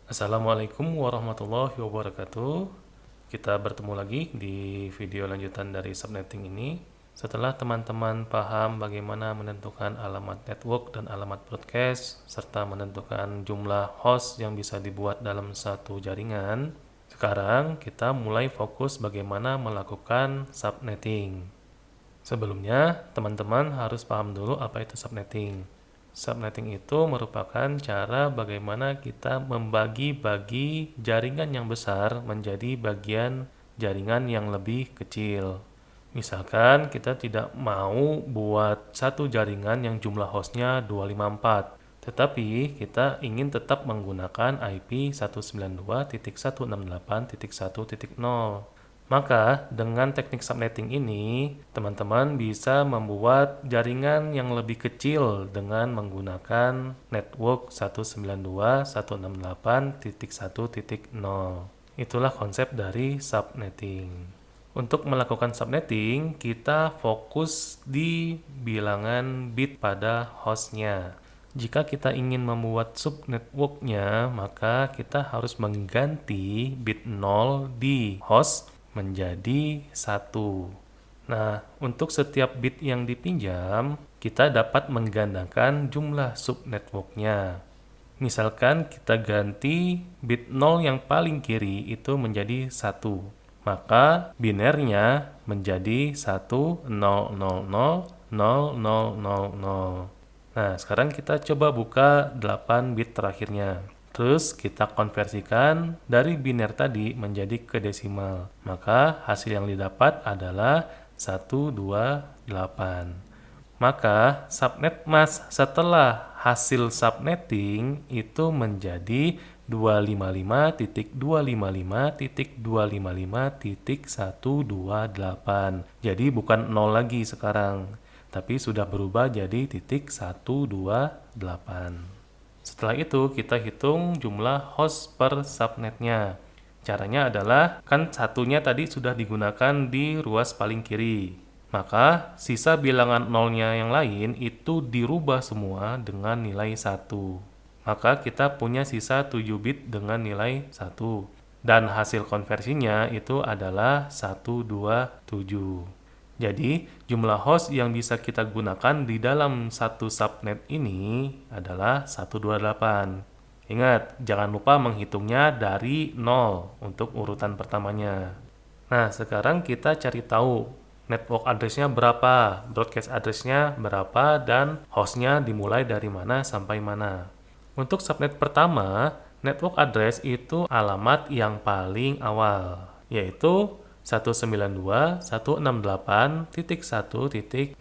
Assalamualaikum warahmatullahi wabarakatuh. Kita bertemu lagi di video lanjutan dari subnetting ini. Setelah teman-teman paham bagaimana menentukan alamat network dan alamat broadcast, serta menentukan jumlah host yang bisa dibuat dalam satu jaringan, sekarang kita mulai fokus bagaimana melakukan subnetting. Sebelumnya, teman-teman harus paham dulu apa itu subnetting. Subnetting itu merupakan cara bagaimana kita membagi-bagi jaringan yang besar menjadi bagian jaringan yang lebih kecil. Misalkan kita tidak mau buat satu jaringan yang jumlah hostnya 254, tetapi kita ingin tetap menggunakan IP 192.168.1.0. Maka, dengan teknik subnetting ini, teman-teman bisa membuat jaringan yang lebih kecil dengan menggunakan network 192.168.1.0. Itulah konsep dari subnetting. Untuk melakukan subnetting, kita fokus di bilangan bit pada hostnya. Jika kita ingin membuat subnetworknya, maka kita harus mengganti bit 0 di host menjadi 1. Nah, untuk setiap bit yang dipinjam, kita dapat menggandakan jumlah subnetworknya. Misalkan kita ganti bit 0 yang paling kiri itu menjadi 1. Maka binernya menjadi 100000000. Nah, sekarang kita coba buka 8 bit terakhirnya. Terus kita konversikan dari biner tadi menjadi ke desimal. Maka hasil yang didapat adalah 128. Maka subnet mask setelah hasil subnetting itu menjadi 255.255.255.128. Jadi bukan 0 lagi sekarang, tapi sudah berubah jadi titik 128. Setelah itu kita hitung jumlah host per subnetnya. Caranya adalah, kan satunya tadi sudah digunakan di ruas paling kiri. Maka sisa bilangan nolnya yang lain itu dirubah semua dengan nilai 1. Maka kita punya sisa 7 bit dengan nilai 1. Dan hasil konversinya itu adalah 127. Jadi, jumlah host yang bisa kita gunakan di dalam satu subnet ini adalah 128. Ingat, jangan lupa menghitungnya dari 0 untuk urutan pertamanya. Nah, sekarang kita cari tahu network address-nya berapa, broadcast address-nya berapa, dan host-nya dimulai dari mana sampai mana. Untuk subnet pertama, network address itu alamat yang paling awal, yaitu 192.168.1.0.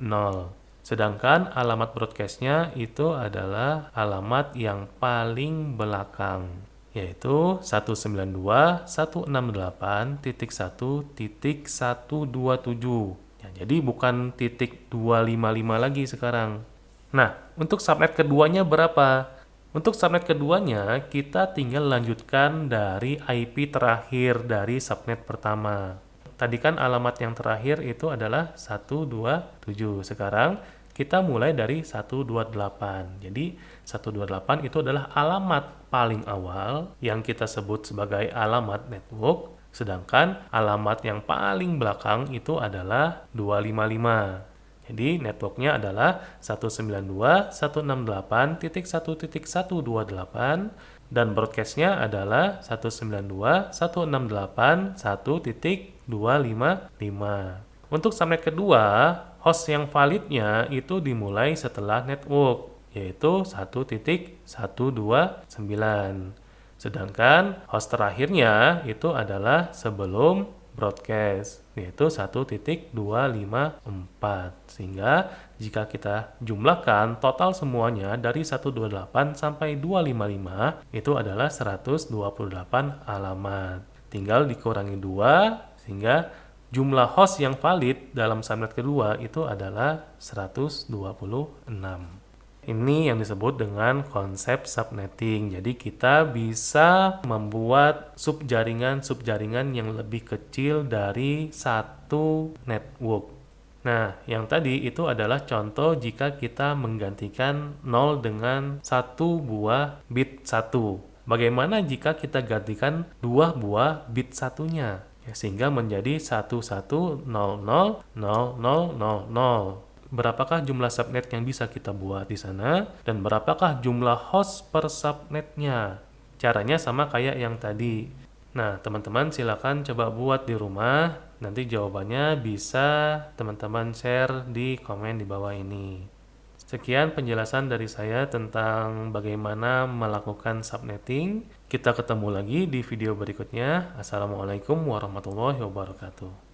Sedangkan alamat broadcast-nya itu adalah alamat yang paling belakang, yaitu 192.168.1.127. Ya, jadi bukan titik 255 lagi sekarang. Nah, untuk subnet keduanya berapa? Untuk subnet keduanya, kita tinggal lanjutkan dari IP terakhir dari subnet pertama. Tadi kan alamat yang terakhir itu adalah 127. Sekarang kita mulai dari 128. Jadi 128 itu adalah alamat paling awal yang kita sebut sebagai alamat network, sedangkan alamat yang paling belakang itu adalah 255. Jadi networknya adalah 192.168.1.128 dan broadcastnya adalah 192.168.1.255. Untuk subnet kedua, host yang validnya itu dimulai setelah network, yaitu 1.129. Sedangkan host terakhirnya itu adalah sebelum broadcast, yaitu 1.254. Sehingga jika kita jumlahkan total semuanya dari 128 sampai 255 itu adalah 128 alamat. Tinggal dikurangi 2 sehingga jumlah host yang valid dalam subnet kedua itu adalah 126. Ini yang disebut dengan konsep subnetting. Jadi kita bisa membuat subjaringan yang lebih kecil dari satu network. Nah, yang tadi itu adalah contoh jika kita menggantikan 0 dengan satu buah bit 1. bagaimana jika kita gantikan dua buah bit satunya? Ya, sehingga menjadi 11000000. Berapakah jumlah subnet yang bisa kita buat di sana? Dan berapakah jumlah host per subnetnya? Caranya sama kayak yang tadi. Nah, teman-teman silakan coba buat di rumah. Nanti jawabannya bisa teman-teman share di komen di bawah ini. Sekian penjelasan dari saya tentang bagaimana melakukan subnetting. Kita ketemu lagi di video berikutnya. Assalamualaikum warahmatullahi wabarakatuh.